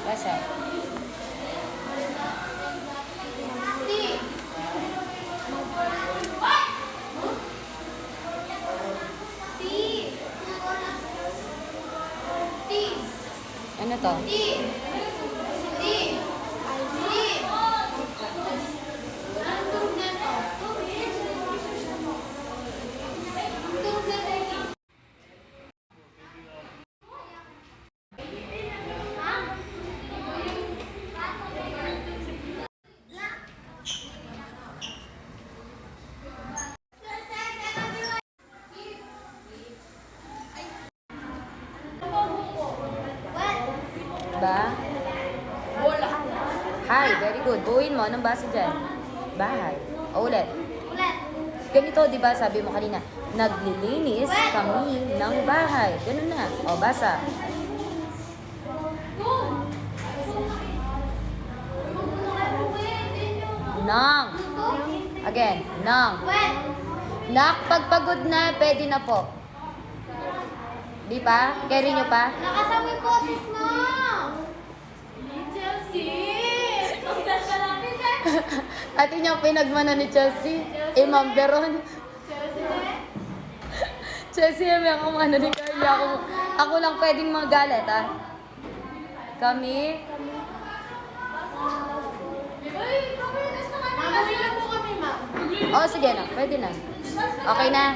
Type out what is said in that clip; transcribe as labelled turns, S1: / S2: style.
S1: Basa. Ano to? Ba?
S2: Bola.
S1: Hi, very good. Buuin mo. Anong basa dyan? Bahay. O, ulit. Ganito, di ba, sabi mo kanina, naglilinis kami ng bahay. Ganun na. O, basa. Nang. Again, nang. Nak, pagpagod na, pwede na po. Di ba? Carry nyo pa?
S3: Nakasama yung boses mo!
S2: Chelsea!
S1: Ate niya pinagmana ni Chelsea. Ma'am Veron. Chelsea, may ako mana ni Carla. Ako lang pwedeng magalit, ah. Kami.
S3: Mamawin na po kami, ma'am.
S1: Oh, sige na. Pwede na. Okay na.